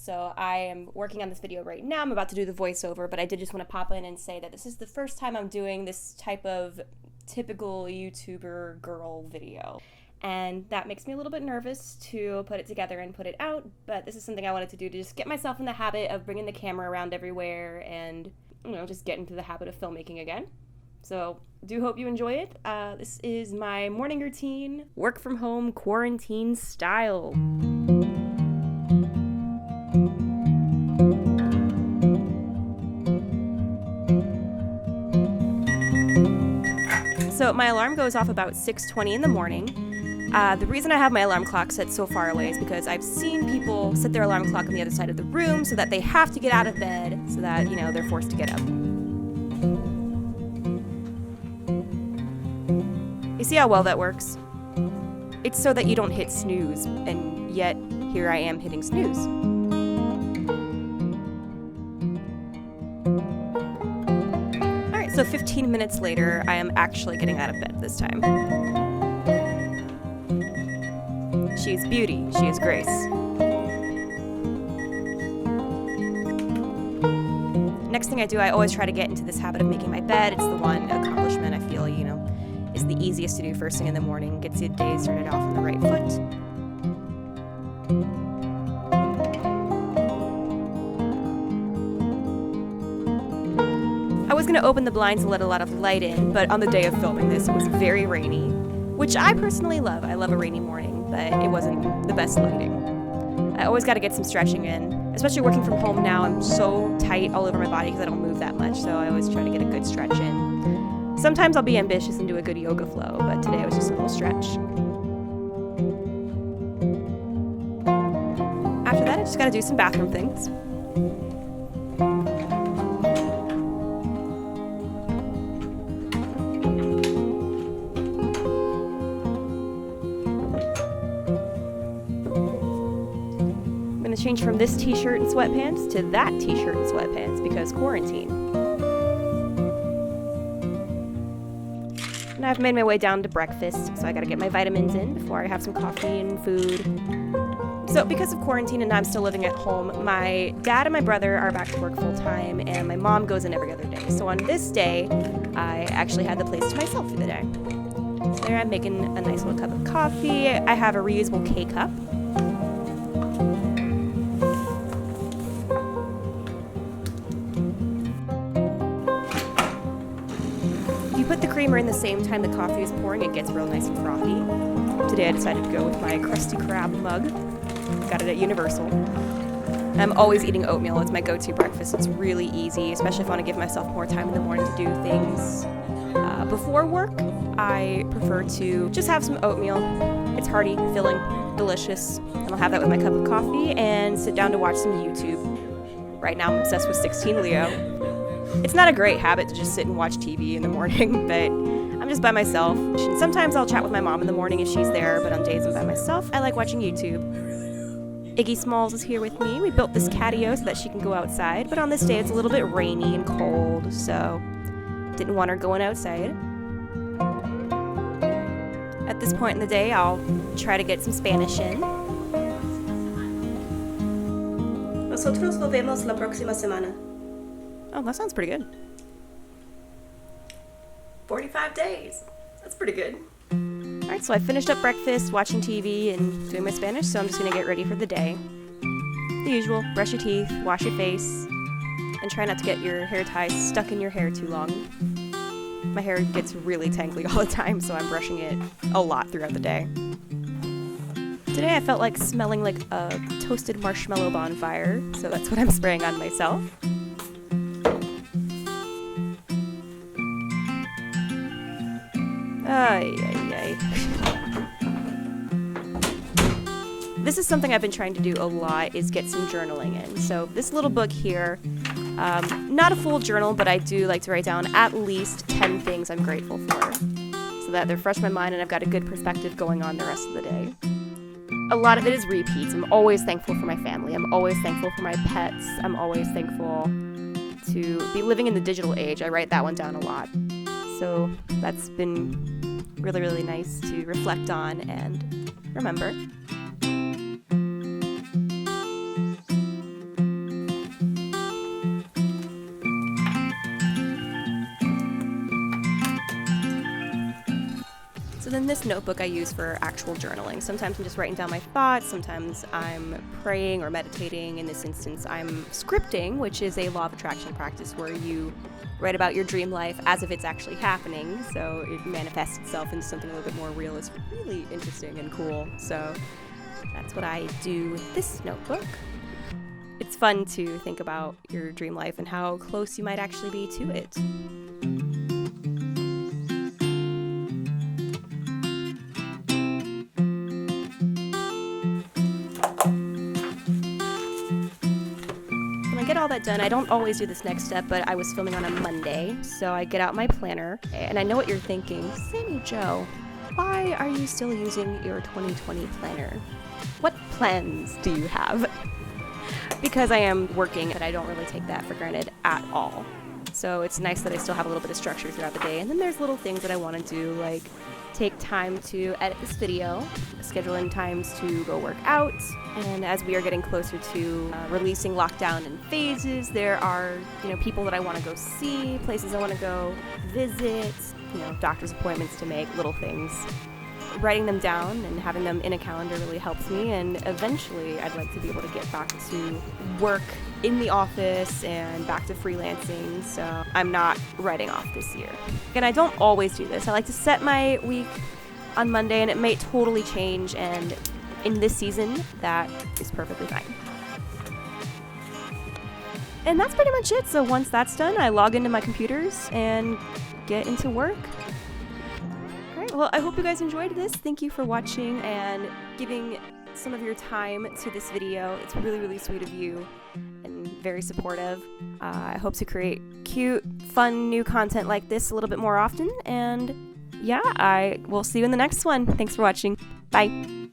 So I am working on this video right now. I'm about to do the voiceover, but I did just want to pop in and say that this is the first time I'm doing this type of typical YouTuber girl video. And that makes me a little bit nervous to put it together and put it out, but this is something I wanted to do to just get myself in the habit of bringing the camera around everywhere and, just get into the habit of filmmaking again. So, do hope you enjoy it. This is my morning routine, work from home, quarantine style. So my alarm goes off about 6:20 in the morning. The reason I have my alarm clock set so far away is because I've seen people set their alarm clock on the other side of the room so that they have to get out of bed, so that, they're forced to get up. You see how well that works? It's so that you don't hit snooze, and yet here I am hitting snooze. Alright, so 15 minutes later, I am actually getting out of bed this time. She is beauty, she is grace. Next thing I do, I always try to get into this habit of making my bed. It's the one accomplishment I feel, is the easiest to do first thing in the morning. Gets your day started off on the right foot. I was going to open the blinds and let a lot of light in, but on the day of filming this, it was very rainy, which I personally love. I love a rainy morning, but it wasn't the best lighting. I always got to get some stretching in, especially working from home now. I'm so tight all over my body because I don't move that much, so I always try to get a good stretch in. Sometimes I'll be ambitious and do a good yoga flow, but today it was just a little stretch. After that, I just gotta do some bathroom things. I'm gonna change from this t-shirt and sweatpants to that t-shirt and sweatpants because quarantine. And I've made my way down to breakfast, so I gotta get my vitamins in before I have some coffee and food. So because of quarantine and I'm still living at home, my dad and my brother are back to work full time, and my mom goes in every other day. So on this day, I actually had the place to myself for the day. So there I'm making a nice little cup of coffee. I have a reusable K-cup. Put the creamer in the same time the coffee is pouring, it gets real nice and frothy. Today I decided to go with my Krusty Krab mug. Got it at Universal. I'm always eating oatmeal. It's my go-to breakfast. It's really easy, especially if I want to give myself more time in the morning to do things. Before work, I prefer to just have some oatmeal. It's hearty, filling, delicious. And I'll have that with my cup of coffee and sit down to watch some YouTube. Right now I'm obsessed with 16 Leo. It's not a great habit to just sit and watch TV in the morning, but I'm just by myself. Sometimes I'll chat with my mom in the morning if she's there, but on days I'm by myself, I like watching YouTube. Iggy Smalls is here with me. We built this catio so that she can go outside, but on this day it's a little bit rainy and cold, so didn't want her going outside. At this point in the day, I'll try to get some Spanish in. Nosotros nos vemos la próxima semana. Oh, that sounds pretty good. 45 days. That's pretty good. Alright, so I finished up breakfast, watching TV, and doing my Spanish, so I'm just going to get ready for the day. The usual, brush your teeth, wash your face, and try not to get your hair ties stuck in your hair too long. My hair gets really tangly all the time, so I'm brushing it a lot throughout the day. Today I felt like smelling like a toasted marshmallow bonfire, so that's what I'm spraying on myself. Ay. This is something I've been trying to do a lot, is get some journaling in. So this little book here, not a full journal, but I do like to write down at least 10 things I'm grateful for, so that they're fresh in my mind and I've got a good perspective going on the rest of the day. A lot of it is repeats. I'm always thankful for my family. I'm always thankful for my pets. I'm always thankful to be living in the digital age. I write that one down a lot. So that's been really, really nice to reflect on and remember. And this notebook I use for actual journaling. Sometimes I'm just writing down my thoughts, sometimes I'm praying or meditating. In this instance, I'm scripting, which is a law of attraction practice where you write about your dream life as if it's actually happening, so it manifests itself into something a little bit more real. It's really interesting and cool. So that's what I do with this notebook. It's fun to think about your dream life and how close you might actually be to it. Get all that done. I don't always do this next step, but I was filming on a Monday, so I get out my planner, and I know what you're thinking. Sammy Joe, why are you still using your 2020 planner? What plans do you have? Because I am working, but I don't really take that for granted at all. So it's nice that I still have a little bit of structure throughout the day, and then there's little things that I want to do, like take time to edit this video, scheduling times to go work out, and as we are getting closer to releasing Lockdown in phases, there are, people that I want to go see, places I want to go visit, doctor's appointments to make, little things. Writing them down and having them in a calendar really helps me, and eventually I'd like to be able to get back to work in the office and back to freelancing, so I'm not writing off this year. And I don't always do this. I like to set my week on Monday, and it may totally change, and in this season, that is perfectly fine. And that's pretty much it. So once that's done, I log into my computers and get into work. Well, I hope you guys enjoyed this. Thank you for watching and giving some of your time to this video. It's really, really sweet of you and very supportive. I hope to create cute, fun, new content like this a little bit more often. And yeah, I will see you in the next one. Thanks for watching. Bye.